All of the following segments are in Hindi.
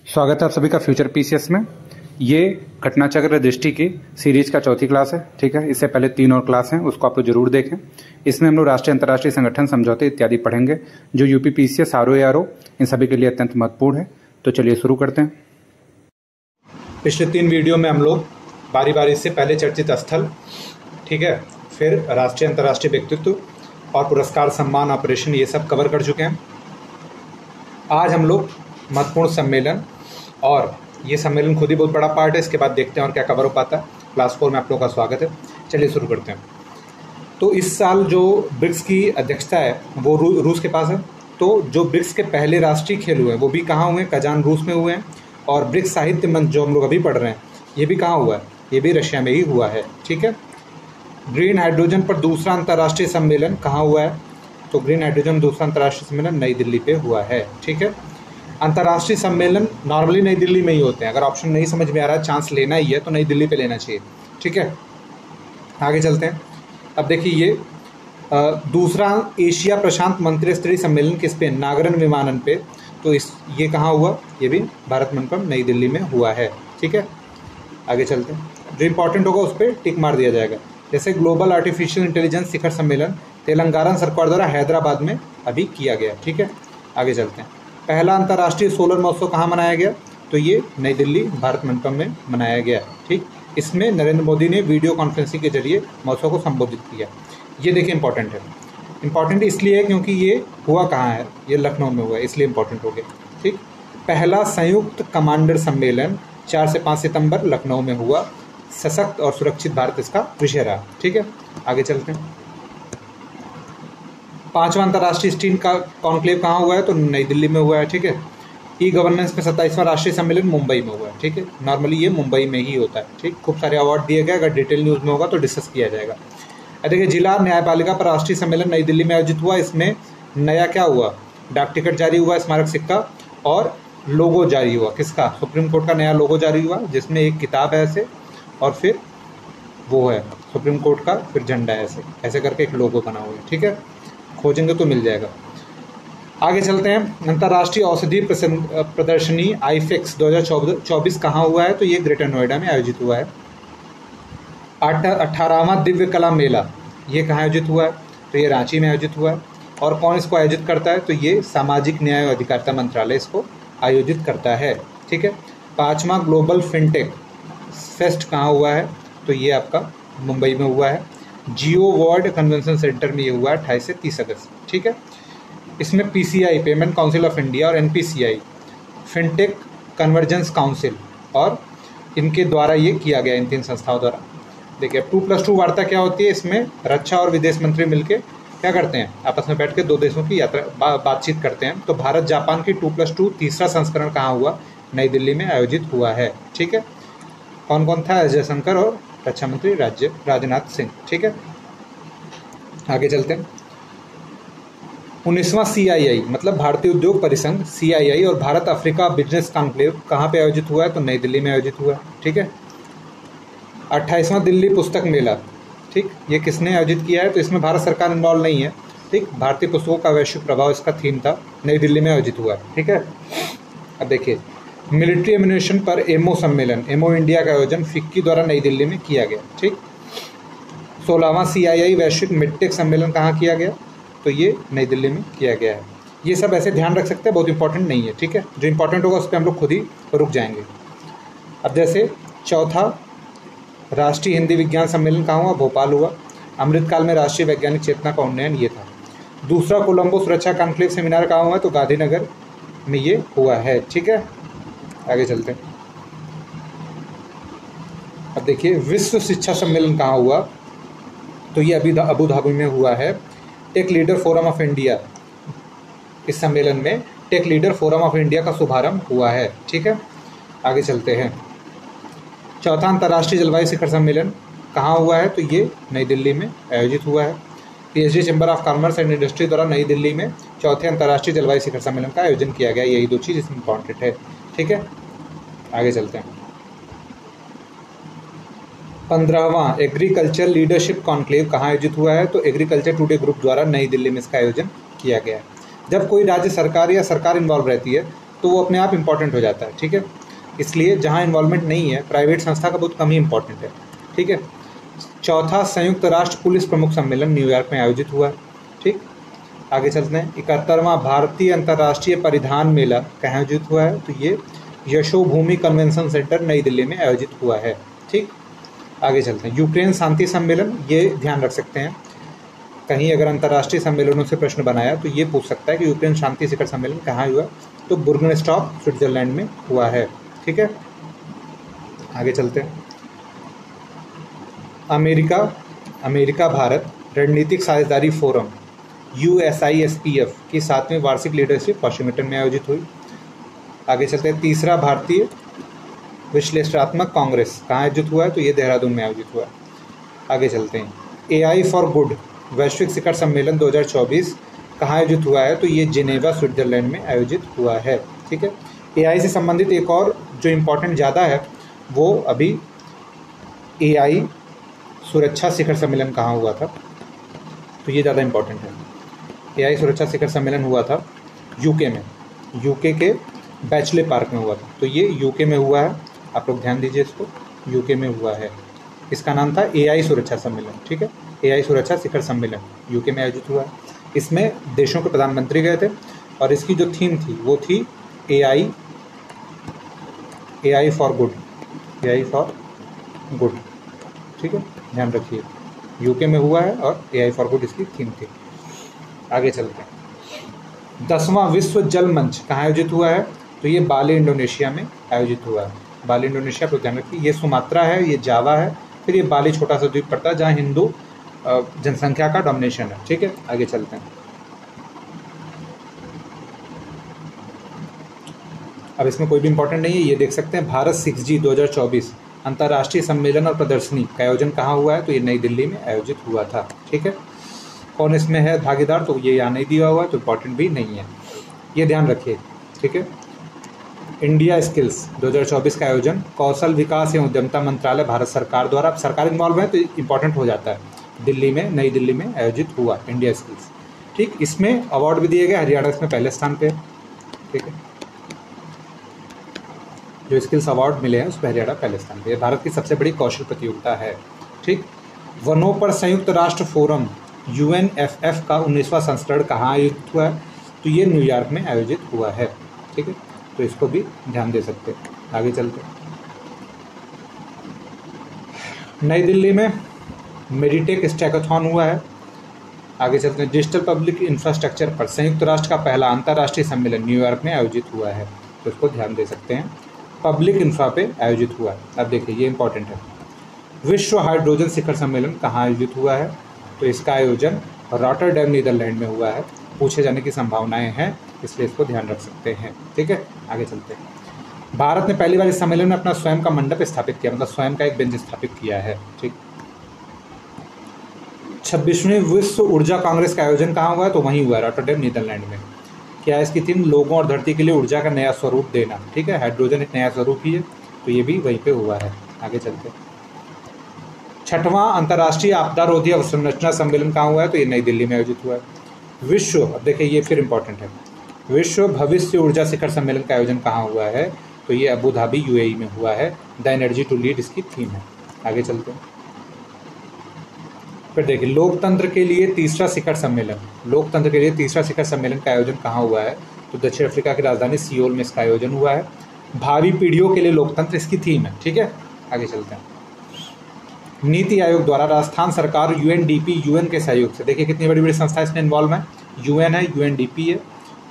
स्वागत है आप सभी का फ्यूचर पीसीएस में। ये घटनाचक्र दृष्टि की सीरीज का चौथी क्लास है। ठीक है, इससे पहले 3 और क्लास हैं, उसको आप लोग जरूर देखें। इसमें हम लोग राष्ट्रीय अंतर्राष्ट्रीय संगठन समझौते इत्यादि पढ़ेंगे, जो यूपी पीसीएस आरओ इन सभी के लिए अत्यंत महत्वपूर्ण है। तो चलिए शुरू करते हैं। पिछले 3 वीडियो में हम लोग बारी बारी से पहले चर्चित स्थल, ठीक है, फिर राष्ट्रीय अंतर्राष्ट्रीय व्यक्तित्व और पुरस्कार सम्मान ऑपरेशन, ये सब कवर कर चुके हैं। आज हम लोग महत्वपूर्ण सम्मेलन, और ये सम्मेलन खुद ही बहुत बड़ा पार्ट है, इसके बाद देखते हैं और क्या कवर हो पाता है। क्लास 4 में आप लोगों का स्वागत है। चलिए शुरू करते हैं। तो इस साल जो ब्रिक्स की अध्यक्षता है वो रूस के पास है। तो जो ब्रिक्स के पहले राष्ट्रीय खेल हुए हैं वो भी कहाँ हुए हैं? कजान, रूस में हुए हैं। और ब्रिक्स साहित्य मंच जो हम लोग अभी पढ़ रहे हैं ये भी कहाँ हुआ है? ये भी रशिया में ही हुआ है। ठीक है। ग्रीन हाइड्रोजन पर दूसरा अंतर्राष्ट्रीय सम्मेलन कहाँ हुआ है? तो ग्रीन हाइड्रोजन दूसरा अंतर्राष्ट्रीय सम्मेलन नई दिल्ली पे हुआ है। ठीक है। अंतर्राष्ट्रीय सम्मेलन नॉर्मली नई दिल्ली में ही होते हैं। अगर ऑप्शन नहीं समझ में आ रहा है, चांस लेना ही है, तो नई दिल्ली पे लेना चाहिए। ठीक है, आगे चलते हैं। अब देखिए, ये दूसरा एशिया प्रशांत मंत्री स्तरीय सम्मेलन किस पे? नागरन विमानन पे। तो ये कहाँ हुआ? ये भी भारत मंडपम नई दिल्ली में हुआ है। ठीक है, आगे चलते हैं। जो इंपॉर्टेंट होगा उस पर टिक मार दिया जाएगा। जैसे ग्लोबल आर्टिफिशियल इंटेलिजेंस शिखर सम्मेलन तेलंगाना सरकार द्वारा हैदराबाद में अभी किया गया। ठीक है, आगे चलते हैं। पहला अंतर्राष्ट्रीय सोलर महोत्सव कहाँ मनाया गया? तो ये नई दिल्ली भारत मंडपम में मनाया गया। ठीक, इसमें नरेंद्र मोदी ने वीडियो कॉन्फ्रेंसिंग के जरिए महोत्सव को संबोधित किया। ये देखिए इंपॉर्टेंट है। इंपॉर्टेंट इसलिए है क्योंकि ये हुआ कहाँ है? ये लखनऊ में हुआ है, इसलिए इंपॉर्टेंट हो गया। ठीक, पहला संयुक्त कमांडर सम्मेलन 4 से 5 सितंबर लखनऊ में हुआ। सशक्त और सुरक्षित भारत इसका विषय रहा। ठीक है, आगे चलते हैं। 5वां अंतर्राष्ट्रीय स्टील का कॉन्क्लेव कहाँ हुआ है? तो नई दिल्ली में हुआ है। ठीक है। ई गवर्नेंस में 27वां राष्ट्रीय सम्मेलन मुंबई में हुआ है। ठीक है, नॉर्मली ये मुंबई में ही होता है। ठीक, खूब सारे अवार्ड दिए गए। अगर डिटेल न्यूज़ में होगा तो डिस्कस किया जाएगा। देखिए, जिला न्यायपालिका पर राष्ट्रीय सम्मेलन नई दिल्ली में आयोजित हुआ। इसमें नया क्या हुआ? डाक टिकट जारी हुआ, स्मारक सिक्का और लोगो जारी हुआ। किसका? सुप्रीम कोर्ट का नया लोगो जारी हुआ, जिसमें एक किताब है ऐसे, और फिर वो है सुप्रीम कोर्ट का, फिर झंडा ऐसे ऐसे करके एक लोगो बना हुआ है। ठीक है, खोजेंगे तो मिल जाएगा। आगे चलते हैं। अंतर्राष्ट्रीय औषधि प्रदर्शनी आईफेक्स 2024 कहाँ हुआ है? तो ये ग्रेटर नोएडा में आयोजित हुआ है। 18वां दिव्य कला मेला ये कहाँ आयोजित हुआ है? तो ये रांची में आयोजित हुआ है। और कौन इसको आयोजित करता है? तो ये सामाजिक न्याय और अधिकारिता मंत्रालय इसको आयोजित करता है। ठीक है। 5वां ग्लोबल फिनटेक फेस्ट कहाँ हुआ है? तो ये आपका मुंबई में हुआ है। जियो वर्ल्ड कन्वेंशन सेंटर में ये हुआ है 28 से 30 अगस्त। ठीक है। इसमें PCI payment council of India और एनपीसीआई फिनटेक कन्वर्जेंस काउंसिल और इनके द्वारा ये किया गया, इन 3 संस्थाओं द्वारा। देखिए, 2+2 वार्ता क्या होती है? इसमें रक्षा और विदेश मंत्री मिलकर क्या करते हैं? आपस में बैठ के 2 देशों की यात्रा बातचीत करते हैं। तो भारत जापान की 2+2 तीसरा संस्करण कहाँ हुआ? नई दिल्ली में आयोजित हुआ है। ठीक है। कौन कौन था? एस जयशंकर और रक्षा मंत्री राजनाथ सिंह। ठीक है, आगे चलते हैं। 19वां CII मतलब भारतीय उद्योग परिसंघ CII और भारत अफ्रीका बिजनेस कॉन्क्लेव कहाँ पे आयोजित हुआ है? तो नई दिल्ली में आयोजित हुआ है। ठीक है। 28वां दिल्ली पुस्तक मेला, ठीक, ये किसने आयोजित किया है? तो इसमें भारत सरकार इन्वॉल्व नहीं है। ठीक, भारतीय पुस्तकों का वैश्विक प्रभाव इसका थीम था, नई दिल्ली में आयोजित हुआ है। ठीक है। अब देखिए, मिलिट्री एम्यूनेशन पर एमओ सम्मेलन, एमओ इंडिया का आयोजन फिक्की द्वारा नई दिल्ली में किया गया। ठीक, 16वां CII वैश्विक मिडटेक सम्मेलन कहाँ किया गया? तो ये नई दिल्ली में किया गया है। ये सब ऐसे ध्यान रख सकते हैं, बहुत इंपॉर्टेंट नहीं है। ठीक है, जो इंपॉर्टेंट होगा उस पर हम लोग खुद ही रुक जाएंगे। अब जैसे चौथा राष्ट्रीय हिंदी विज्ञान सम्मेलन कहाँ हुआ? भोपाल हुआ। अमृतकाल में राष्ट्रीय वैज्ञानिक चेतना का उन्नयन ये था। दूसरा कोलंबो सुरक्षा कॉन्क्लेव सेमिनार कहाँ हुआ? तो गांधीनगर में ये हुआ है। ठीक है, आगे चलते हैं। अब देखिए, विश्व शिक्षा सम्मेलन कहाँ हुआ? तो ये अभी अबू धाबी में हुआ है। Tech leader forum of India, इस सम्मेलन में tech leader forum of India का शुभारंभ हुआ है। ठीक है, आगे चलते हैं। चौथा अंतर्राष्ट्रीय जलवायु शिखर सम्मेलन कहाँ हुआ है? तो ये नई दिल्ली में आयोजित हुआ है। PhD chamber of commerce and industry द्वारा नई दिल्ली में चौथे अंतर्राष्ट्रीय जलवायु शिखर सम्मेलन का आयोजन किया गया। यही 2 चीज़ इसमें इंपॉर्टेंट है। ठीक है, आगे चलते हैं। 15वां एग्रीकल्चर लीडरशिप कॉन्क्लेव कहाँ आयोजित हुआ है? तो एग्रीकल्चर टुडे ग्रुप द्वारा नई दिल्ली में इसका आयोजन किया गया है। जब कोई राज्य सरकार या सरकार इन्वॉल्व रहती है तो वो अपने आप इम्पॉर्टेंट हो जाता है, ठीक है। इसलिए जहाँ इन्वॉल्वमेंट नहीं है प्राइवेट संस्था का बहुत कम ही इम्पॉर्टेंट है, ठीक है। चौथा संयुक्त राष्ट्र पुलिस प्रमुख सम्मेलन न्यूयॉर्क में आयोजित हुआ, ठीक। आगे चलते हैं। 71वां भारतीय अंतर्राष्ट्रीय परिधान मेला कहाँ आयोजित हुआ है, तो ये यशोभूमि कन्वेंशन सेंटर नई दिल्ली में आयोजित हुआ है, ठीक। आगे चलते हैं। यूक्रेन शांति सम्मेलन, ये ध्यान रख सकते हैं, कहीं अगर अंतर्राष्ट्रीय सम्मेलनों से प्रश्न बनाया तो ये पूछ सकता है कि यूक्रेन शांति शिखर सम्मेलन कहाँ हुआ, तो बुर्गनस्टॉक स्विट्जरलैंड में हुआ है, ठीक है। आगे चलते हैं। अमेरिका भारत रणनीतिक साझेदारी फोरम USISPF की 7वीं वार्षिक लीडरशिप वाशिंगटन में आयोजित हुई। आगे चलते हैं। तीसरा भारतीय विश्लेषणात्मक कांग्रेस कहाँ आयोजित हुआ है, तो ये देहरादून में आयोजित हुआ है। आगे चलते हैं। AI फॉर गुड वैश्विक शिखर सम्मेलन 2024 कहाँ आयोजित हुआ है, तो ये जिनेवा स्विट्जरलैंड में आयोजित हुआ है, ठीक है। AI से संबंधित एक और जो इम्पोर्टेंट ज़्यादा है वो अभी AI सुरक्षा शिखर सम्मेलन कहाँ हुआ था, तो ये ज़्यादा इम्पोर्टेंट है। AI सुरक्षा शिखर सम्मेलन हुआ था यूके में, यूके के बैचले पार्क में हुआ था, तो ये यूके में हुआ है, आप लोग ध्यान दीजिए इसको, यूके में हुआ है। इसका नाम था AI सुरक्षा सम्मेलन, ठीक है। AI सुरक्षा शिखर सम्मेलन यूके में आयोजित हुआ है। इसमें देशों के प्रधानमंत्री गए थे और इसकी जो थीम थी वो थी AI for good, AI for good, ठीक है, ध्यान रखिए। यूके में हुआ है और AI फॉर गुड इसकी थीम थी। आगे चलते हैं। 10वां विश्व जल मंच कहाँ आयोजित हुआ है, तो ये बाली इंडोनेशिया में आयोजित हुआ है। बाली इंडोनेशिया पर ध्यान रखिए, ये सुमात्रा है, ये जावा है, फिर ये बाली छोटा सा द्वीप पड़ता है जहाँ हिंदू जनसंख्या का डोमिनेशन है, ठीक है। आगे चलते हैं। अब इसमें कोई भी इंपॉर्टेंट नहीं है, ये देख सकते हैं। भारत 6G 2024 अंतर्राष्ट्रीय सम्मेलन और प्रदर्शनी का आयोजन कहाँ हुआ है, तो ये नई दिल्ली में आयोजित हुआ था, ठीक है। कौन इसमें है भागीदार, तो ये यहाँ नहीं दिया हुआ है, तो इम्पॉर्टेंट भी नहीं है, ये ध्यान रखिए, ठीक है। इंडिया स्किल्स 2024 का आयोजन कौशल विकास एवं उद्यमिता मंत्रालय भारत सरकार द्वारा, अब सरकार इन्वॉल्व है तो इम्पॉर्टेंट हो जाता है, दिल्ली में, नई दिल्ली में आयोजित हुआ इंडिया स्किल्स, ठीक। इसमें अवार्ड भी दिए गए, हरियाणा इसमें पहले स्थान पे, ठीक है। जो स्किल्स अवार्ड मिले हैं उस पर हरियाणा पहले स्थान पे। भारत की सबसे बड़ी कौशल प्रतियोगिता है, ठीक। वनों पर संयुक्त राष्ट्र फोरम UNFF का 19वां संस्करण कहाँ आयोजित हुआ है, तो ये न्यूयॉर्क में आयोजित हुआ है, ठीक है, तो इसको भी ध्यान दे सकते हैं। आगे चलते हैं। नई दिल्ली में मेडिटेक स्टैकाथॉन हुआ है। आगे चलते हैं। डिजिटल पब्लिक इंफ्रास्ट्रक्चर पर संयुक्त राष्ट्र का पहला अंतर्राष्ट्रीय सम्मेलन न्यूयॉर्क में आयोजित हुआ है, तो इसको ध्यान दे सकते हैं। पब्लिक इंफ्रा पे आयोजित हुआ है। अब देखिए ये इंपॉर्टेंट है। विश्व हाइड्रोजन शिखर सम्मेलन कहाँ आयोजित हुआ है, तो इसका आयोजन रॉटरडैम नीदरलैंड में हुआ है। पूछे जाने की संभावनाएं हैं, इसलिए इसको ध्यान रख सकते हैं, ठीक है। आगे चलते हैं। भारत ने पहली बार इस सम्मेलन में अपना स्वयं का मंडप स्थापित किया, मतलब स्वयं का एक बेंच स्थापित किया है, ठीक। 26वीं विश्व ऊर्जा कांग्रेस का आयोजन कहाँ हुआ है, तो वहीं हुआ है, रॉटरडैम नीदरलैंड में। क्या है इसकी थीम, लोगों और धरती के लिए ऊर्जा का नया स्वरूप देना, ठीक है। हाइड्रोजन एक नया स्वरूप ही है, तो ये भी वहीं पे हुआ है। आगे चलते हैं। 6वां अंतर्राष्ट्रीय आपदा रोधी अवसंरचना सम्मेलन कहाँ हुआ है, तो ये नई दिल्ली में आयोजित हुआ है। विश्व, अब देखिए ये फिर इंपॉर्टेंट है, विश्व भविष्य ऊर्जा शिखर सम्मेलन का आयोजन कहाँ हुआ है, तो ये अबू धाबी UAE में हुआ है। द एनर्जी टू लीड इसकी थीम है। आगे चलते हैं। फिर देखिए लोकतंत्र के लिए तीसरा शिखर सम्मेलन, लोकतंत्र के लिए तीसरा शिखर सम्मेलन का आयोजन कहाँ हुआ है, तो दक्षिण अफ्रीका की राजधानी सियोल में इसका आयोजन हुआ है। भावी पीढ़ियों के लिए लोकतंत्र इसकी थीम है, ठीक है। आगे चलते हैं। नीति आयोग द्वारा राजस्थान सरकार UNDP UN के सहयोग से, देखिए कितनी बड़ी बड़ी संस्था इसमें इन्वॉल्व है, UN है, UNDP है,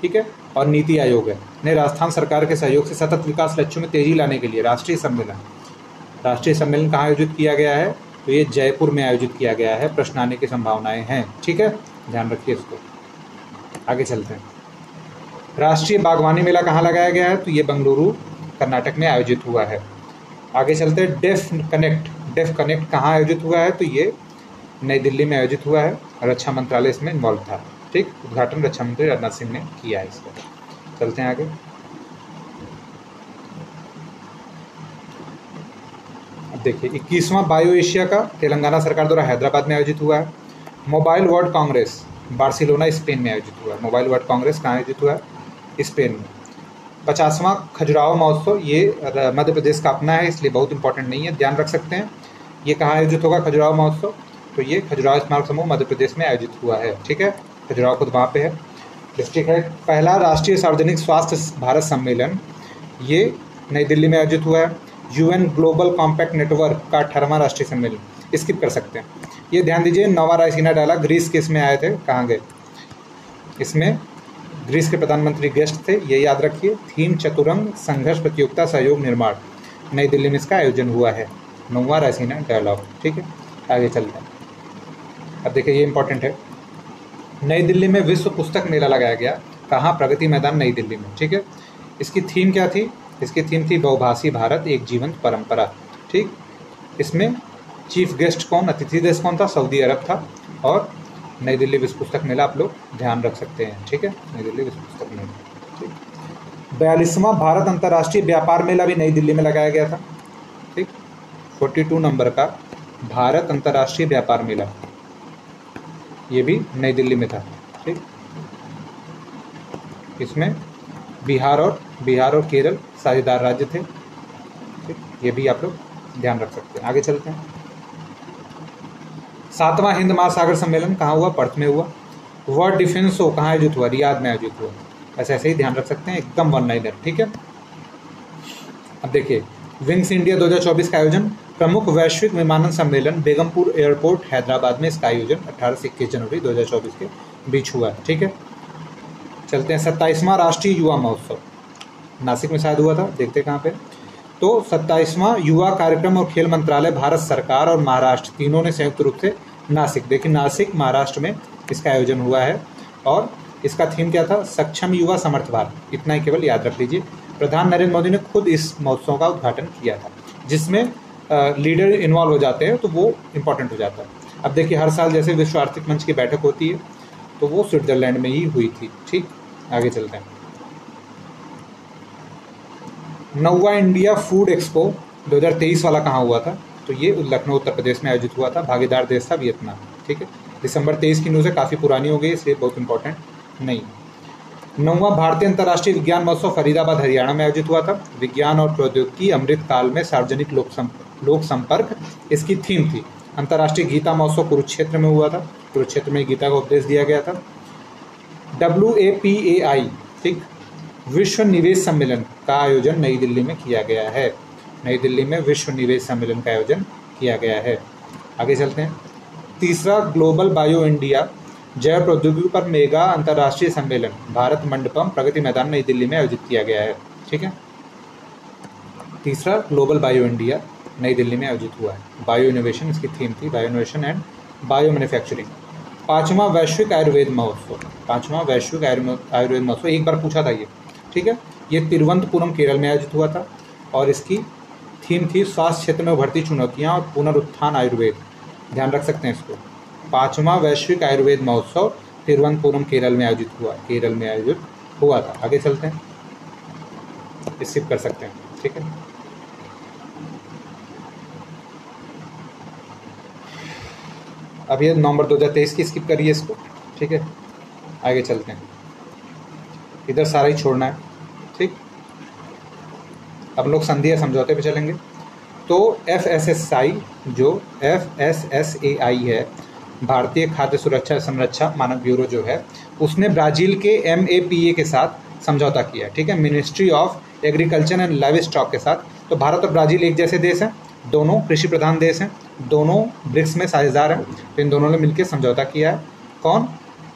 ठीक है, और नीति आयोग है, ने राजस्थान सरकार के सहयोग से सतत विकास लक्ष्यों में तेजी लाने के लिए राष्ट्रीय सम्मेलन कहाँ आयोजित किया गया है, तो ये जयपुर में आयोजित किया गया है। प्रश्न आने की संभावनाएं हैं, ठीक है, ध्यान रखिए इसको। आगे चलते हैं। राष्ट्रीय बागवानी मेला कहाँ लगाया गया है, तो ये बेंगलुरु कर्नाटक में आयोजित हुआ है। आगे चलते हैं। डेफ कनेक्ट कहाँ आयोजित हुआ है, तो ये नई दिल्ली में आयोजित हुआ है। रक्षा मंत्रालय इसमें इन्वॉल्व था, ठीक। उद्घाटन रक्षा मंत्री राजनाथ सिंह ने किया है इसका। चलते हैं आगे। अब देखिए 21वां बायो एशिया का तेलंगाना सरकार द्वारा हैदराबाद में आयोजित हुआ है। Mobile world Congress Barcelona Spain में आयोजित हुआ है। मोबाइल वर्ल्ड कांग्रेस कहाँ आयोजित हुआ है, स्पेन में। 50वां खजुराहो महोत्सव, ये मध्य प्रदेश का अपना है, इसलिए बहुत इंपॉर्टेंट नहीं है, ध्यान रख सकते हैं। ये कहाँ आयोजित होगा खजुराहो महोत्सव? तो ये खजुराहो स्मारक समूह मध्य प्रदेश में आयोजित हुआ है, ठीक है। खजुराहो खुद वहाँ पे है, डिस्ट्रिक्ट है। पहला राष्ट्रीय सार्वजनिक स्वास्थ्य भारत सम्मेलन, ये नई दिल्ली में आयोजित हुआ है। यूएन ग्लोबल कॉम्पैक्ट नेटवर्क का 18वां राष्ट्रीय सम्मेलन, स्किप कर सकते हैं। ये ध्यान दीजिए, नोवा राइसिना डाला, ग्रीस के इसमें आए थे, कहाँ गए? इसमें ग्रीस के प्रधानमंत्री गेस्ट थे, ये याद रखिए। थीम चतुरंग संघर्ष प्रतियोगिता सहयोग निर्माण, नई दिल्ली में इसका आयोजन हुआ है, नोवा राइसिना डायलॉग, ठीक है। आगे चलते हैं। अब देखिए ये इंपॉर्टेंट है, नई दिल्ली में विश्व पुस्तक मेला लगाया गया, कहाँ? प्रगति मैदान नई दिल्ली में, ठीक है। इसकी थीम क्या थी? इसकी थीम थी बहुभाषी भारत एक जीवंत परंपरा, ठीक। इसमें चीफ गेस्ट कौन, अतिथि देश कौन था? सऊदी अरब था। और नई दिल्ली विश्व पुस्तक मेला आप लोग ध्यान रख सकते हैं, ठीक है, नई दिल्ली विश्व पुस्तक मेला, ठीक। 42वां भारत अंतर्राष्ट्रीय व्यापार मेला भी नई दिल्ली में लगाया गया था, ठीक। 42 नंबर का भारत अंतर्राष्ट्रीय व्यापार मेला, ये भी नई दिल्ली में था, ठीक। इसमें बिहार और केरल साझेदार राज्य थे, ठीक। ये भी आप लोग ध्यान रख सकते हैं। आगे चलते हैं। 7वां हिंद महासागर सम्मेलन कहाँ हुआ? पर्थ में हुआ। वर्ल्ड डिफेंस शो कहाँ आयोजित हुआ? रियाद में आयोजित हुआ। ऐसे ही ध्यान रख सकते हैं, एकदम वन लाइनर, ठीक है। अब देखिए, विंग्स इंडिया 2024 का आयोजन, प्रमुख वैश्विक विमानन सम्मेलन बेगमपुर एयरपोर्ट हैदराबाद में इसका आयोजन 18 से 21 जनवरी 2024 के बीच हुआ, ठीक है। चलते हैं। 27वां राष्ट्रीय युवा महोत्सव नासिक में शायद हुआ था, देखते हैं कहाँ पे। तो 27वां युवा कार्यक्रम और खेल मंत्रालय, भारत सरकार और महाराष्ट्र तीनों ने संयुक्त रूप से नासिक, देखिए नासिक महाराष्ट्र में इसका आयोजन हुआ है। और इसका थीम क्या था? सक्षम युवा समर्थ भारत, इतना ही केवल याद रख लीजिए। प्रधान नरेंद्र मोदी ने खुद इस महोत्सव का उद्घाटन किया था, जिसमें लीडर इन्वॉल्व हो जाते हैं तो वो इम्पोर्टेंट हो जाता है। अब देखिए, हर साल जैसे विश्व आर्थिक मंच की बैठक होती है, तो वो स्विट्जरलैंड में ही हुई थी, ठीक। आगे चलते हैं। 9वां इंडिया फूड एक्सपो 2023 वाला कहाँ हुआ था? तो ये लखनऊ उत्तर प्रदेश में आयोजित हुआ था, भागीदार देश था वियतनाम, ठीक है। दिसंबर 23 की न्यूज़ है, काफ़ी पुरानी हो गई, इसलिए बहुत इंपॉर्टेंट नहीं। 9वां भारतीय अंतर्राष्ट्रीय विज्ञान महोत्सव फरीदाबाद हरियाणा में आयोजित हुआ था। विज्ञान और प्रौद्योगिकी अमृत काल में सार्वजनिक लोक संपर्क इसकी थीम थी। अंतर्राष्ट्रीय गीता महोत्सव कुरुक्षेत्र में हुआ था, कुरुक्षेत्र में गीता का उपदेश दिया गया था। WAPAI, ठीक, विश्व निवेश सम्मेलन का आयोजन नई दिल्ली में किया गया है। नई दिल्ली में विश्व निवेश सम्मेलन का आयोजन किया गया है। आगे चलते हैं। तीसरा ग्लोबल बायो इंडिया जैव प्रौद्योगिकी पर मेगा अंतर्राष्ट्रीय सम्मेलन भारत मंडपम प्रगति मैदान नई दिल्ली में आयोजित किया गया है, ठीक है। तीसरा ग्लोबल बायो इंडिया नई दिल्ली में आयोजित हुआ है। बायो इनोवेशन इसकी थीम थी, bio innovation and bio manufacturing. 5वां वैश्विक आयुर्वेद महोत्सव, 5वां वैश्विक आयुर्वेद महोत्सव एक बार पूछा था ये, ठीक है। ये तिरुवनंतपुरम केरल में आयोजित हुआ था और इसकी थीम थी स्वास्थ्य क्षेत्र में उभरती चुनौतियां और पुनरुत्थान आयुर्वेद, ध्यान रख सकते हैं इसको। 5वां वैश्विक आयुर्वेद महोत्सव तिरुवनंतपुरम केरल में आयोजित हुआ था। आगे चलते हैं, स्किप कर सकते हैं, ठीक है। अब ये नवंबर 2023 की स्किप करिए इसको, ठीक है। आगे चलते हैं, इधर सारा ही छोड़ना है, ठीक। अब लोग संधि या समझौते पे चलेंगे। तो FSSAI जो FSSAI है, भारतीय खाद्य सुरक्षा संरक्षा मानक ब्यूरो जो है, उसने ब्राज़ील के MAPA के साथ समझौता किया, ठीक है, ministry of agriculture and live stock के साथ। तो भारत और ब्राज़ील एक जैसे देश हैं, दोनों कृषि प्रधान देश हैं, दोनों ब्रिक्स में साझेदार हैं। तो इन दोनों ने मिलकर समझौता किया है। कौन?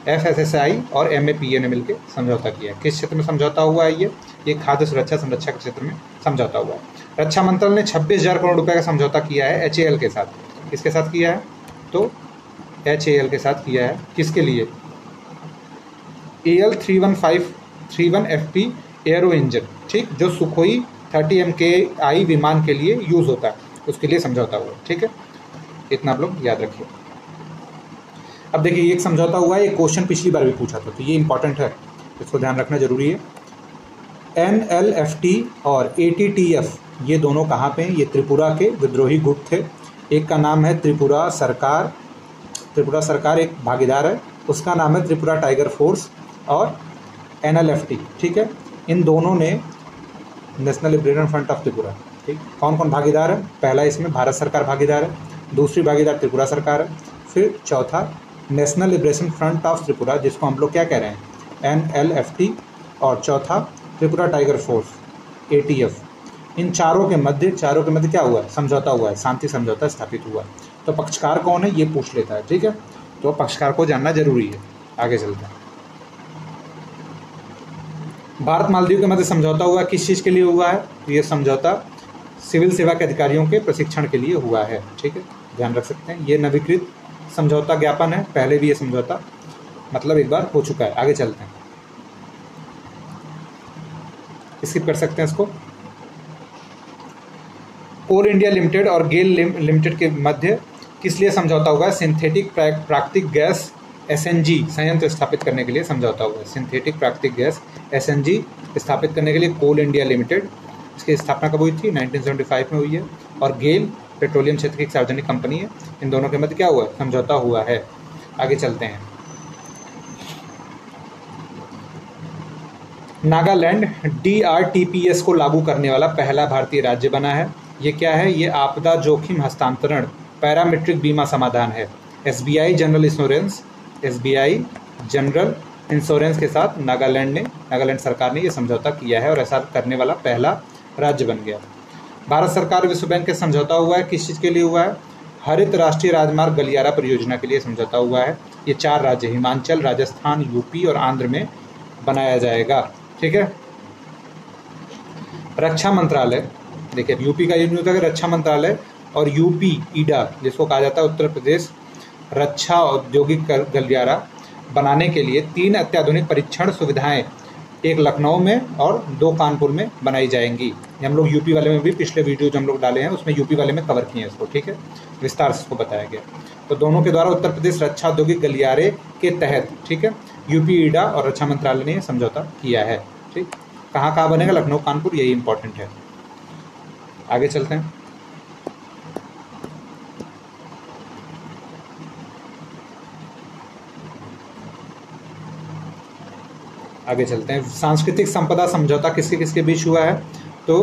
FSSAI और MAPA ने मिलकर समझौता किया है। किस क्षेत्र में समझौता हुआ है? ये खाद्य सुरक्षा संरक्षा के क्षेत्र में समझौता हुआ है। रक्षा मंत्रालय ने 26,000 करोड़ रुपए का समझौता किया है HAL के साथ। किसके साथ किया है? तो HAL के साथ किया है। किसके लिए? AL-31 FP एयरो इंजन, ठीक, जो सुखोई 30 MKI विमान के लिए यूज़ होता है, उसके लिए समझौता हुआ, ठीक है। इतना आप लोग याद रखिए। अब देखिए, एक समझौता हुआ है, एक क्वेश्चन पिछली बार भी पूछा था, तो ये इंपॉर्टेंट है, इसको ध्यान रखना जरूरी है। NLFT और ATTF ये दोनों कहाँ पे हैं? ये त्रिपुरा के विद्रोही गुट थे। एक का नाम है त्रिपुरा सरकार, त्रिपुरा सरकार एक भागीदार है, उसका नाम है त्रिपुरा टाइगर फोर्स, और NLFT, ठीक है। इन दोनों ने national liberation front of Tripura. ठीक, कौन कौन भागीदार है? पहला इसमें भारत सरकार भागीदार है, दूसरी भागीदार त्रिपुरा सरकार है, फिर चौथा national liberation front of Tripura जिसको हम लोग क्या कह रहे हैं NLFT, और चौथा त्रिपुरा टाइगर फोर्स ATF। इन चारों के मध्य क्या हुआ है? समझौता हुआ है, शांति समझौता स्थापित हुआ है। तो पक्षकार कौन है ये पूछ लेता है। ठीक है, तो पक्षकार को जानना जरूरी है। आगे चलते हैं। भारत मालदीव के मध्य समझौता हुआ किस चीज़ के लिए हुआ है? ये समझौता सिविल सेवा के अधिकारियों के प्रशिक्षण के लिए हुआ है। ठीक है, ध्यान रख सकते हैं। ये नवीकृत समझौता ज्ञापन है, पहले भी ये समझौता मतलब एक बार हो चुका है। आगे चलते हैं, स्किप कर सकते हैं इसको। कोल इंडिया लिमिटेड और गेल लिमिटेड के मध्य किस लिए समझौता हुआ है? सिंथेटिक प्राकृतिक गैस SNG संयंत्र स्थापित करने के लिए समझौता हुआ है। सिंथेटिक प्राकृतिक गैस SNG स्थापित करने के लिए कोल इंडिया लिमिटेड, इसकी स्थापना कब हुई थी? 1975 में हुई है। और गेल पेट्रोलियम क्षेत्र की एक सार्वजनिक कंपनी है। इन दोनों के मध्य क्या हुआ है? समझौता हुआ है। आगे चलते हैं। नागालैंड DRTPS को लागू करने वाला पहला भारतीय राज्य बना है। ये क्या है? ये आपदा जोखिम हस्तांतरण पैरामीट्रिक बीमा समाधान है। SBI जनरल इंश्योरेंस के साथ नागालैंड सरकार ने ये समझौता किया है और ऐसा करने वाला पहला राज्य बन गया। भारत सरकार विश्व बैंक के समझौता हुआ है, किस चीज़ के लिए हुआ है? हरित राष्ट्रीय राजमार्ग गलियारा परियोजना के लिए समझौता हुआ है। ये 4 राज्य हिमाचल, राजस्थान, UP और आंध्र में बनाया जाएगा। ठीक है। रक्षा मंत्रालय, देखिए UP का ये नहीं होता कि रक्षा मंत्रालय और UP ईडा जिसको कहा जाता है उत्तर प्रदेश रक्षा औद्योगिक गलियारा बनाने के लिए 3 अत्याधुनिक परीक्षण सुविधाएं, एक लखनऊ में और 2 कानपुर में बनाई जाएंगी। हम लोग UP वाले में भी पिछले वीडियो जो हम लोग डाले हैं उसमें UP वाले में कवर किए हैं इसको। ठीक है, विस्तार से इसको बताया गया। तो दोनों के द्वारा उत्तर प्रदेश रक्षा औद्योगिक गलियारे के तहत, ठीक है, UP ईडा और रक्षा मंत्रालय ने समझौता किया है। ठीक, कहाँ बनेगा? लखनऊ कानपुर, यही इंपॉर्टेंट है। आगे चलते हैं। सांस्कृतिक संपदा समझौता किसके किसके बीच हुआ है? तो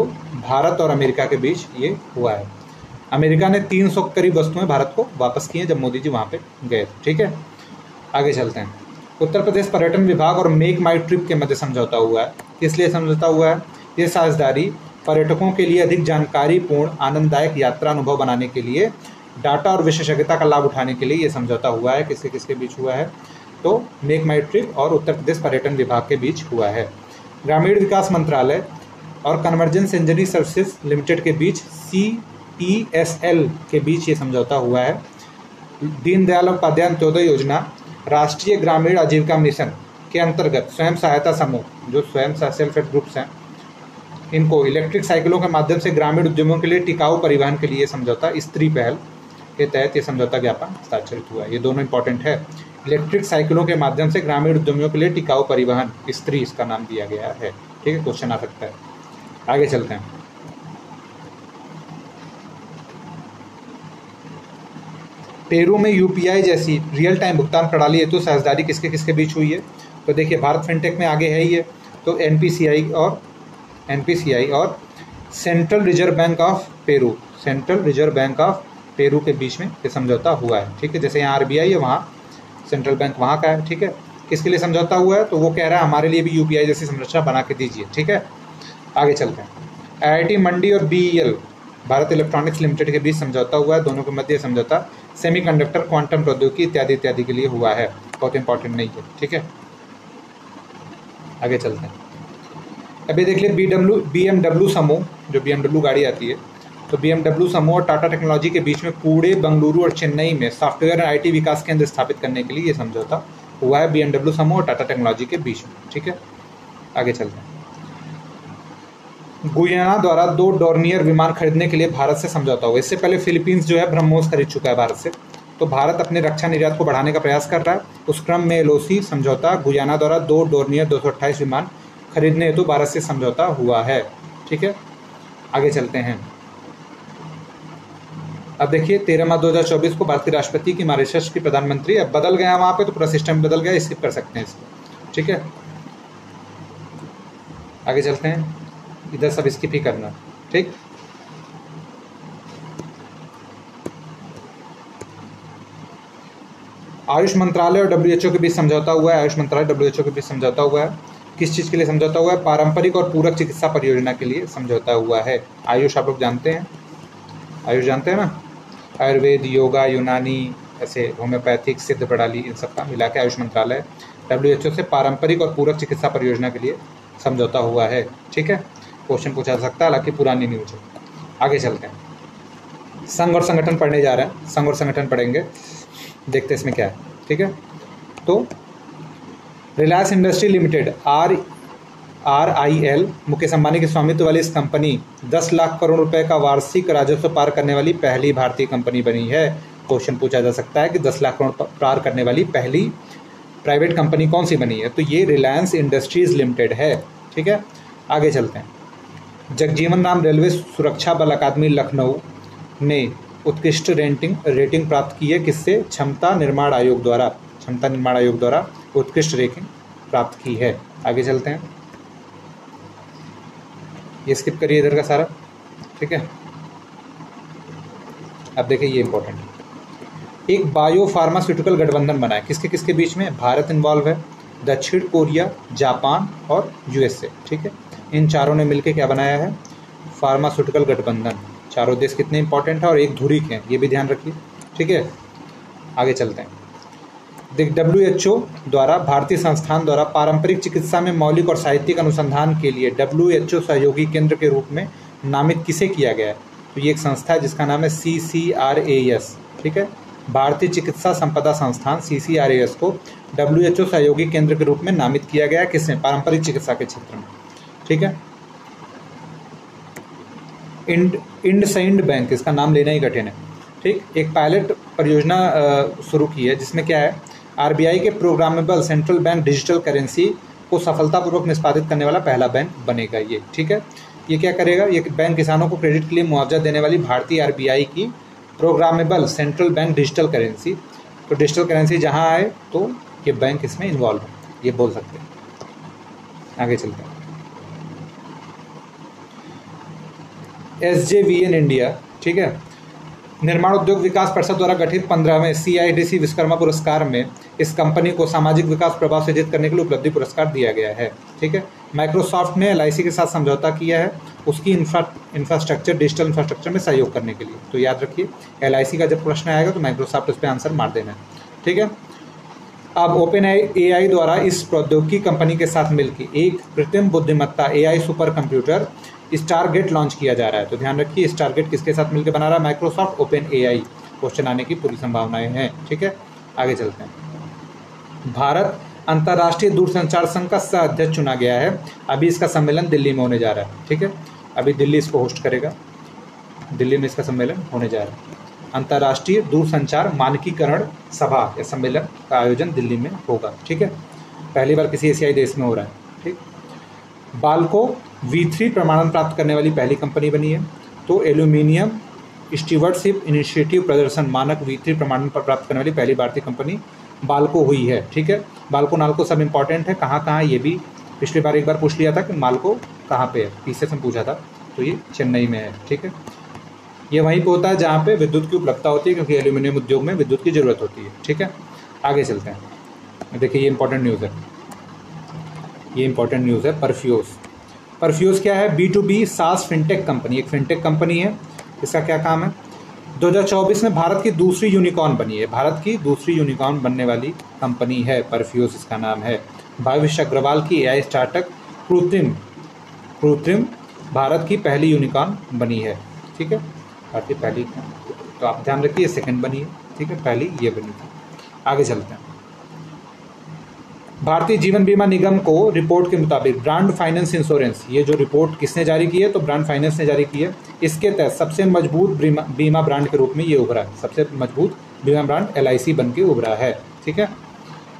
भारत और अमेरिका के बीच ये हुआ है। अमेरिका ने 300 करीब वस्तुएं भारत को वापस की हैं जब मोदी जी वहाँ पे गए। ठीक है, आगे चलते हैं। उत्तर प्रदेश पर्यटन विभाग और मेक माई ट्रिप के मध्य समझौता हुआ है। किस लिए समझौता हुआ है? ये साझेदारी पर्यटकों के लिए अधिक जानकारीपूर्ण आनंददायक यात्रा अनुभव बनाने के लिए, डाटा और विशेषज्ञता का लाभ उठाने के लिए ये समझौता हुआ है। किसके किसके बीच हुआ है? तो मेक माई ट्रिप और उत्तर प्रदेश पर्यटन विभाग के बीच हुआ है। ग्रामीण विकास मंत्रालय और कन्वर्जेंस इंजीनियरिंग सर्विसेज लिमिटेड के बीच CESL के बीच ये समझौता हुआ है। दीनदयाल उपाध्याय अंत्योदय योजना राष्ट्रीय ग्रामीण आजीविका मिशन के अंतर्गत स्वयं सहायता समूह, जो स्वयं सेल्फ हेल्प ग्रुप्स हैं, इनको इलेक्ट्रिक साइकिलों के माध्यम से ग्रामीण उद्यमों के लिए टिकाऊ परिवहन के लिए समझौता स्त्री पहल के तहत ये समझौता ज्ञापन हस्ताक्षरित हुआ है। ये दोनों इंपॉर्टेंट है। इलेक्ट्रिक साइकिलों के माध्यम से ग्रामीण उद्यमियों के लिए टिकाऊ परिवहन, स्त्री इसका नाम दिया गया है। ठीक है, क्वेश्चन आ सकता है। आगे चलते हैं। पेरू में UPI जैसी रियल टाइम भुगतान प्रणाली हेतु साझेदारी किसके किसके बीच हुई है? तो देखिए, भारत फिनटेक में आगे है ही है, तो NPCI और central reserve bank of Peru के बीच में ये समझौता हुआ है। ठीक है, जैसे यहाँ RBI है, वहाँ सेंट्रल बैंक वहाँ का है। ठीक है, किसके लिए समझौता हुआ है? तो वो कह रहा है हमारे लिए भी UPI जैसी संरचना बना के दीजिए। ठीक है, आगे चलते हैं। IIT मंडी और BEL भारत इलेक्ट्रॉनिक्स लिमिटेड के बीच समझौता हुआ है। दोनों के मध्य समझौता सेमीकंडक्टर, क्वांटम प्रौद्योगिकी इत्यादि के लिए हुआ है। बहुत इंपॉर्टेंट नहीं है। ठीक है, आगे चलते हैं। अभी देख लिए BMW समूह, जो BMW गाड़ी आती है, तो BMW समूह और टाटा टेक्नोलॉजी के बीच में पुणे, बेंगलुरु और चेन्नई में सॉफ्टवेयर और IT विकास केंद्र स्थापित करने के लिए ये समझौता हुआ है BMW समूह और टाटा टेक्नोलॉजी के बीच में। ठीक है, आगे चलते हैं। गुयाना द्वारा 2 डोर्नियर विमान खरीदने के लिए भारत से समझौता हुआ। इससे पहले फिलीपींस जो है ब्रह्मोस खरीद चुका है भारत से। तो भारत अपने रक्षा निर्यात को बढ़ाने का प्रयास कर रहा है। उस क्रम में LOC समझौता गुयाना द्वारा 2 डोर्नियर 228 विमान खरीदने हेतु भारत से समझौता हुआ है। ठीक है, आगे चलते हैं। अब देखिए 13 मार्च 2024 को भारत के राष्ट्रपति की मॉरिशस की प्रधानमंत्री, अब बदल गया वहाँ पे, तो पूरा सिस्टम बदल गया, स्किप कर सकते हैं इसको। ठीक है, आगे चलते हैं। इधर सब स्किप ही करना, ठीक। आयुष मंत्रालय और डब्ल्यूएचओ के बीच समझौता हुआ है। आयुष मंत्रालय डब्ल्यूएचओ के बीच समझौता हुआ है। किस चीज़ के लिए समझौता हुआ है? पारंपरिक और पूरक चिकित्सा परियोजना के लिए समझौता हुआ है। आयुष आप लोग जानते हैं, आयुष जानते हैं ना, आयुर्वेद, योगा, यूनानी, ऐसे होम्योपैथिक, सिद्ध प्रणाली, इन सब का मिला के आयुष मंत्रालय डब्ल्यूएचओ से पारंपरिक और पूरक चिकित्सा परियोजना के लिए समझौता हुआ है, ठीक है। क्वेश्चन पूछा जा सकता है, हालांकि पुरानी न्यूज है। आगे चलते हैं, संघ और संगठन पढ़ने जा रहे हैं। संघ और संगठन पढ़ेंगे, देखते हैं इसमें क्या है, ठीक है। तो Reliance industry limited RIL Mukesh Ambani के स्वामित्व वाली इस कंपनी 10 लाख करोड़ रुपए का वार्षिक राजस्व पार करने वाली पहली भारतीय कंपनी बनी है। क्वेश्चन पूछा जा सकता है कि 10 लाख करोड़ पार करने वाली पहली प्राइवेट कंपनी कौन सी बनी है? तो ये रिलायंस इंडस्ट्रीज लिमिटेड है, ठीक है। आगे चलते हैं। जगजीवन राम रेलवे सुरक्षा बल अकादमी लखनऊ ने उत्कृष्ट रेटिंग प्राप्त की है किससे? क्षमता निर्माण आयोग द्वारा उत्कृष्ट रेटिंग प्राप्त की है। आगे चलते हैं, ये स्किप करिए इधर का सारा, ठीक है। अब देखिए ये इंपॉर्टेंट है। एक बायो फार्मास्यूटिकल गठबंधन बना है, किसके किसके बीच में? भारत इन्वॉल्व है, दक्षिण कोरिया, जापान और USA, ठीक है। इन चारों ने मिलकर क्या बनाया है? फार्मास्यूटिकल गठबंधन। चारों देश कितने इंपॉर्टेंट है और एक धुरी के हैं, ये भी ध्यान रखिए, ठीक है। आगे चलते हैं। WHO द्वारा भारतीय संस्थान द्वारा पारंपरिक चिकित्सा में मौलिक और साहित्यिक अनुसंधान के लिए WHO सहयोगी केंद्र के रूप में नामित किसे किया गया है? तो ये एक संस्था है जिसका नाम है CCRAS, ठीक है। भारतीय चिकित्सा संपदा संस्थान CCRAS को WHO सहयोगी केंद्र के रूप में नामित किया गया है, किसने? पारंपरिक चिकित्सा के क्षेत्र में, ठीक है। इंडसइंड बैंक, इसका नाम लेना ही कठिन है, ठीक। एक पायलट परियोजना शुरू की है जिसमें क्या है? RBI के programmable central bank digital currency को सफलतापूर्वक निष्पादित करने वाला पहला बैंक बनेगा ये, ठीक है। ये क्या करेगा? ये बैंक किसानों को क्रेडिट के लिए मुआवजा देने वाली भारतीय RBI की programmable central bank digital currency, तो डिजिटल करेंसी जहाँ आए तो ये बैंक इसमें इन्वॉल्व है, ये बोल सकते हैं। आगे चलते हैं। SJVN इंडिया, ठीक है, निर्माण उद्योग विकास परिषद द्वारा गठित 15वें CIDC विश्वकर्मा पुरस्कार में इस कंपनी को सामाजिक विकास प्रभाव से अर्जित करने के लिए उपलब्धि पुरस्कार दिया गया है, ठीक है। माइक्रोसॉफ्ट ने LIC के साथ समझौता किया है उसकी इंफ्रास्ट्रक्चर, डिजिटल इंफ्रास्ट्रक्चर में सहयोग करने के लिए। तो याद रखिए, LIC का जब प्रश्न आएगा तो माइक्रोसॉफ्ट उस पर आंसर मार देना है, ठीक है। अब OpenAI द्वारा इस प्रौद्योगिकी कंपनी के साथ मिलकर एक कृत्रिम बुद्धिमत्ता AI super computer Stargate launch किया जा रहा है। तो ध्यान रखिए, स्टारगेट किसके साथ मिलकर बना रहा है? Microsoft, OpenAI। क्वेश्चन आने की पूरी संभावनाएं हैं, ठीक है। आगे चलते हैं। भारत अंतर्राष्ट्रीय दूरसंचार संघ का सह अध्यक्ष चुना गया है। अभी इसका सम्मेलन दिल्ली में होने जा रहा है, ठीक है। अभी दिल्ली इसको होस्ट करेगा, दिल्ली में इसका सम्मेलन होने जा रहा है। अंतर्राष्ट्रीय दूरसंचार मानकीकरण सभा या सम्मेलन का आयोजन दिल्ली में होगा, ठीक है। पहली बार किसी एशियाई देश में हो रहा है, ठीक। बाल्को V3 प्रमाणन प्राप्त करने वाली पहली कंपनी बनी है। तो एल्यूमिनियम स्टीवर्डशिप इनिशिएटिव प्रदर्शन मानक V3 प्रमाणन पर प्राप्त करने वाली पहली भारतीय कंपनी बाल्को हुई है, ठीक है। बाल्को नाल्को सब इंपॉर्टेंट है, कहाँ कहाँ ये भी पिछली बार एक बार पूछ लिया था कि माल्को कहाँ पे है, PCS में पूछा था, तो ये चेन्नई में है, ठीक है। ये वहीं पे होता है जहाँ पे विद्युत की उपलब्धता होती है, क्योंकि एल्यूमिनियम उद्योग में विद्युत की जरूरत होती है, ठीक है। आगे चलते हैं। देखिए ये इंपॉर्टेंट न्यूज़ है, ये इंपॉर्टेंट न्यूज़ है। परफ्यूज क्या है? B2B SaaS फिनटेक कंपनी, एक फिनटेक कंपनी है। इसका क्या काम है? 2024 में भारत की दूसरी यूनिकॉर्न बनी है, भारत की दूसरी यूनिकॉर्न बनने वाली कंपनी है परफ्यूज, इसका नाम है। भविष्य अग्रवाल की AI स्टार्टअप कृत्रिम भारत की पहली यूनिकॉर्न बनी है, ठीक है। भारत की पहली, तो आप ध्यान रखिए सेकंड बनी है, ठीक है, पहली ये बनी थी। आगे चलते हैं। भारतीय जीवन बीमा निगम को रिपोर्ट के मुताबिक ब्रांड फाइनेंस इंश्योरेंस, ये जो रिपोर्ट किसने जारी की है? तो ब्रांड फाइनेंस ने जारी की है। इसके तहत सबसे मजबूत बीमा ब्रांड के रूप में ये उभरा है, सबसे मजबूत बीमा ब्रांड LIC बन के उभरा है, ठीक है।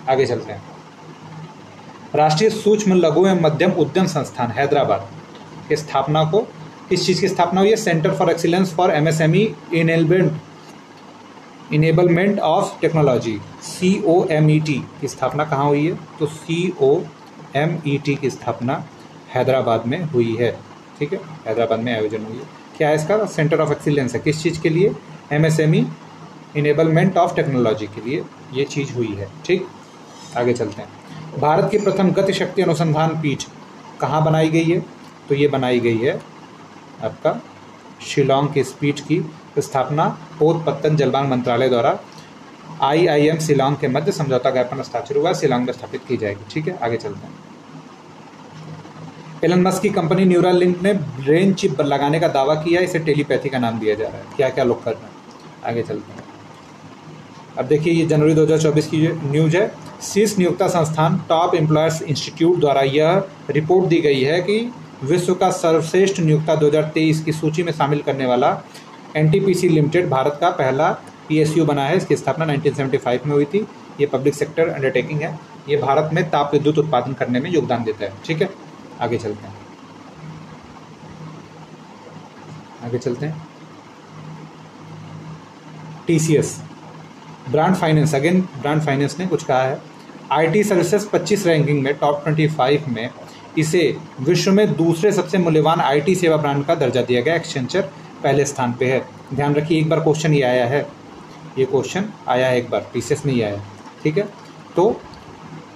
आगे चलते हैं। राष्ट्रीय सूक्ष्म लघु एवं मध्यम उद्यम संस्थान हैदराबाद की स्थापना को, किस चीज़ की स्थापना हुई है? Centre for excellence for MSME enablement of technology COMET की स्थापना कहाँ हुई है? तो COMET की स्थापना हैदराबाद में हुई है, ठीक है, हैदराबाद में आयोजन हुई है। क्या है इसका? सेंटर ऑफ एक्सीलेंस है। किस चीज़ के लिए? MSME इनेबलमेंट ऑफ टेक्नोलॉजी के लिए ये चीज़ हुई है। ठीक, आगे चलते हैं। भारत की प्रथम गति शक्ति अनुसंधान पीठ कहाँ बनाई गई है? तो ये बनाई गई है आपका शिलोंग की। इस पीठ की स्थापना पोत पत्तन जलवांग मंत्रालय द्वारा IIM शिलोंग के मध्य समझौता ज्ञापन हस्ताक्षर हुआ, शिलोंग में स्थापित की जाएगी। ठीक है, आगे चलते हैं। एलन मस्क की कंपनी न्यूरल लिंक ने ब्रेन चिप लगाने का दावा किया, इसे टेलीपैथी का नाम दिया जा रहा है। क्या क्या लोग कर रहे हैं, आगे चलते हैं। अब देखिए, ये जनवरी 2024 की न्यूज है। शीर्ष नियोक्ता संस्थान टॉप एम्प्लॉयर्स इंस्टीट्यूट द्वारा यह रिपोर्ट दी गई है कि विश्व का सर्वश्रेष्ठ नियोक्ता 2023 की सूची में शामिल करने वाला NTPC लिमिटेड भारत का पहला PSU बना है। इसकी स्थापना 1975 में हुई थी। ये पब्लिक सेक्टर अंडरटेकिंग है। ये भारत में ताप विद्युत उत्पादन करने में योगदान देता है। ठीक है, आगे चलते हैं। आगे चलते हैं। TCS brand finance, again brand finance ने कुछ कहा है। IT सर्विसेज 25 रैंकिंग में टॉप 25 में इसे विश्व में दूसरे सबसे मूल्यवान IT सेवा ब्रांड का दर्जा दिया गया। एक्सेंचर पहले स्थान पे है। ध्यान रखिए, एक बार क्वेश्चन ये आया है, ये क्वेश्चन आया है एक बार, TCS में ही आया है। ठीक है, तो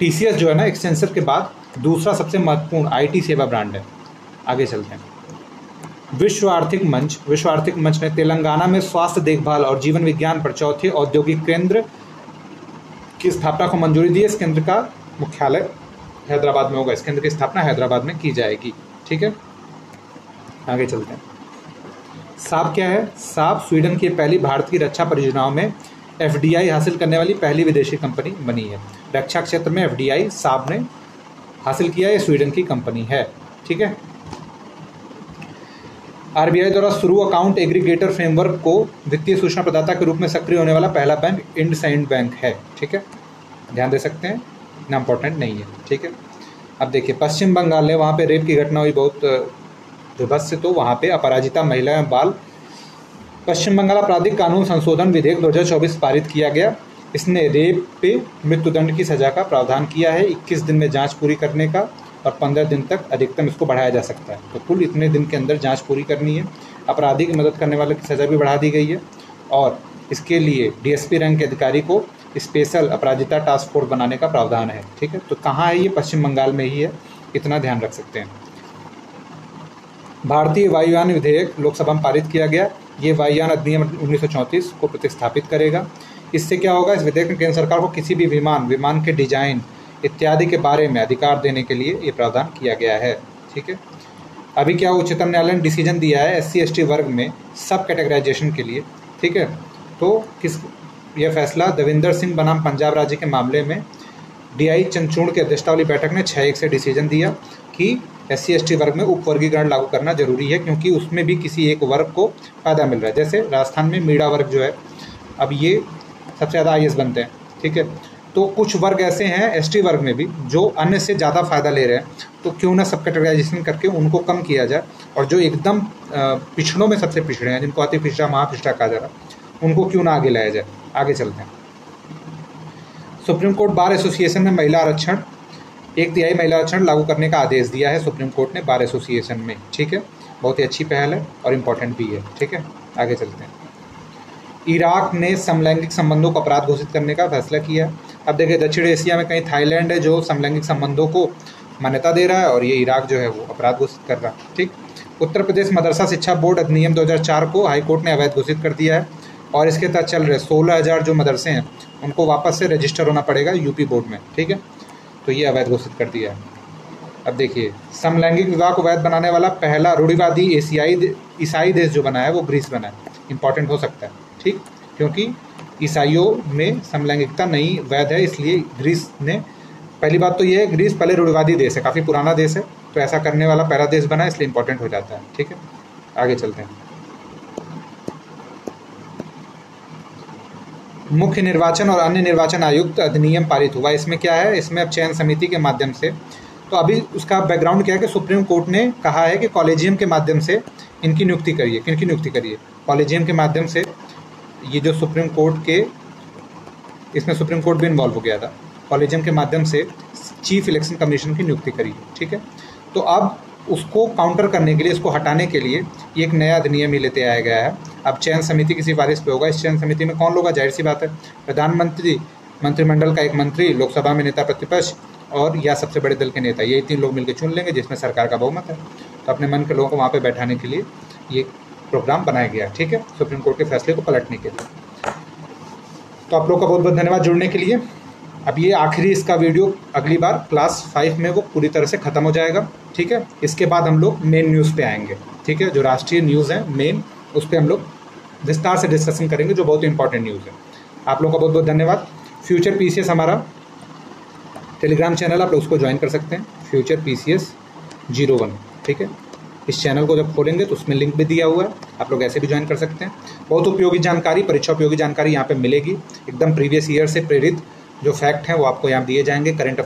TCS जो है ना, एक्सेंचर के बाद दूसरा सबसे महत्वपूर्ण IT सेवा ब्रांड है। आगे चलते हैं। विश्व आर्थिक मंच ने तेलंगाना में स्वास्थ्य देखभाल और जीवन विज्ञान पर चौथे औद्योगिक केंद्र की स्थापना को मंजूरी दी है। इस केंद्र का मुख्यालय हैदराबाद में होगा। इस केंद्र की स्थापना हैदराबाद में की जाएगी। ठीक है, आगे चलते हैं। साब क्या है? साब स्वीडन की पहली भारत की रक्षा परियोजनाओं में FDI हासिल करने वाली पहली विदेशी कंपनी बनी है। रक्षा क्षेत्र में FDI साब ने हासिल किया। ये स्वीडन की कंपनी है। ठीक है, RBI द्वारा शुरू अकाउंट एग्रीगेटर फ्रेमवर्क को वित्तीय सूचना प्रदाता के रूप में सक्रिय होने वाला पहला बैंक इंडसइंड बैंक है। ठीक है, ध्यान दे सकते हैं, इतना इंपॉर्टेंट नहीं है। ठीक है, अब देखिए, पश्चिम बंगाल में वहाँ पे रेप की घटना हुई बहुत विभत्स से, तो वहाँ पे अपराजिता महिला एवं बाल पश्चिम बंगाल आपराधिक कानून संशोधन विधेयक 2024 पारित किया गया। इसने रेप पे मृत्युदंड की सजा का प्रावधान किया है। 21 दिन में जांच पूरी करने का और 15 दिन तक अधिकतम इसको बढ़ाया जा सकता है। तो कुल इतने दिन के अंदर जांच पूरी करनी है। अपराधी की मदद करने वाले की सज़ा भी बढ़ा दी गई है और इसके लिए DSP रैंक के अधिकारी को स्पेशल अपराधिता टास्क फोर्स बनाने का प्रावधान है। ठीक है, तो कहाँ है ये? पश्चिम बंगाल में ही है, इतना ध्यान रख सकते हैं। भारतीय वायुयान विधेयक लोकसभा में पारित किया गया। ये वायुयान अधिनियम 1934 को प्रतिस्थापित करेगा। इससे क्या होगा? इस विधेयक में केंद्र सरकार को किसी भी विमान के डिजाइन इत्यादि के बारे में अधिकार देने के लिए ये प्रावधान किया गया है। ठीक है, अभी क्या उच्चतम न्यायालय ने डिसीजन दिया है SC/ST वर्ग में सब कैटेगराइजेशन के लिए। ठीक है, तो यह फैसला देविंदर सिंह बनाम पंजाब राज्य के मामले में DI चंद्रचूड़ की अध्यक्षता वाली बैठक ने 6-1 से डिसीजन दिया कि SC/ST वर्ग में उपवर्गीकरण लागू करना जरूरी है, क्योंकि उसमें भी किसी एक वर्ग को फायदा मिल रहा है। जैसे राजस्थान में मीणा वर्ग जो है, अब ये सबसे ज़्यादा IAS बनते हैं। ठीक है, तो कुछ वर्ग ऐसे हैं ST वर्ग में भी जो अन्य से ज़्यादा फायदा ले रहे हैं, तो क्यों ना सब कैटेगराइजेशन करके उनको कम किया जाए और जो एकदम पिछड़ों में सबसे पिछड़े हैं, जिनको अति पिछड़ा महापिछड़ा कहा जा रहा है, उनको क्यों ना आगे लाया जाए। आगे चलते हैं। सुप्रीम कोर्ट बार एसोसिएशन में महिला आरक्षण 1/3 महिला आरक्षण लागू करने का आदेश दिया है सुप्रीम कोर्ट ने बार एसोसिएशन में। ठीक है, बहुत ही अच्छी पहल है और इम्पोर्टेंट भी है। ठीक है, आगे चलते हैं। इराक ने समलैंगिक संबंधों को अपराध घोषित करने का फैसला किया। अब देखिए, दक्षिण एशिया में कहीं थाईलैंड है जो समलैंगिक संबंधों को मान्यता दे रहा है और ये इराक जो है वो अपराध घोषित कर रहा है। ठीक, उत्तर प्रदेश मदरसा शिक्षा बोर्ड अधिनियम 2004 को हाईकोर्ट ने अवैध घोषित कर दिया है और इसके तहत चल रहे 16,000 जो मदरसे हैं उनको वापस से रजिस्टर होना पड़ेगा यूपी बोर्ड में। ठीक है, तो ये अवैध घोषित कर दिया है। अब देखिए, समलैंगिक विवाह को वैध बनाने वाला पहला रूढ़िवादी ईसाई देश जो बना है वो ग्रीस बना है। इंपॉर्टेंट हो सकता है। ठीक, क्योंकि ईसाइयों में समलैंगिकता नहीं वैध है, इसलिए ग्रीस ने, पहली बात तो ये है ग्रीस पहले रूढ़िवादी देश है, काफ़ी पुराना देश है, तो ऐसा करने वाला पहला देश बना, इसलिए इंपॉर्टेंट हो जाता है। ठीक है, आगे चलते हैं। मुख्य निर्वाचन और अन्य निर्वाचन आयुक्त अधिनियम पारित हुआ। इसमें क्या है? इसमें अब चयन समिति के माध्यम से, तो अभी उसका बैकग्राउंड क्या है कि सुप्रीम कोर्ट ने कहा है कि कॉलेजियम के माध्यम से इनकी नियुक्ति करिए। किनकी नियुक्ति करिए? कॉलेजियम के माध्यम से। ये जो सुप्रीम कोर्ट के, इसमें सुप्रीम कोर्ट भी इन्वॉल्व हो गया था। कॉलेजियम के माध्यम से चीफ इलेक्शन कमीशन की नियुक्ति करिए। ठीक है, तो अब उसको काउंटर करने के लिए, इसको हटाने के लिए ये एक नया अधिनियम ही लेते आया गया है। अब चयन समिति की सिफारिश पे होगा। इस चयन समिति में कौन लोग? जाहिर सी बात है, प्रधानमंत्री, मंत्रिमंडल का एक मंत्री, लोकसभा में नेता प्रतिपक्ष और या सबसे बड़े दल के नेता, ये 3 लोग मिलकर चुन लेंगे, जिसमें सरकार का बहुमत है। तो अपने मन के लोगों को वहाँ पे बैठाने के लिए ये प्रोग्राम बनाया गया, ठीक है, सुप्रीम कोर्ट के फैसले को पलटने के लिए। तो आप लोग का बहुत बहुत धन्यवाद जुड़ने के लिए। अब ये आखिरी इसका वीडियो, अगली बार क्लास 5 में वो पूरी तरह से ख़त्म हो जाएगा, ठीक है। इसके बाद हम लोग मेन न्यूज़ पे आएंगे, ठीक है, जो राष्ट्रीय न्यूज़ है मेन, उस पर हम लोग विस्तार से डिस्कशन करेंगे, जो बहुत इंपॉर्टेंट न्यूज़ है। आप लोगों का बहुत बहुत धन्यवाद। फ्यूचर PCS हमारा टेलीग्राम चैनल, आप लोग उसको ज्वाइन कर सकते हैं, फ्यूचर PCS 01, ठीक है। इस चैनल को जब खोलेंगे तो उसमें लिंक भी दिया हुआ है, आप लोग ऐसे भी ज्वाइन कर सकते हैं। बहुत उपयोगी जानकारी, परीक्षा उपयोगी जानकारी यहाँ पे मिलेगी, एकदम प्रीवियस ईयर से प्रेरित जो फैक्ट हैं वो आपको यहाँ दिए जाएंगे, करंट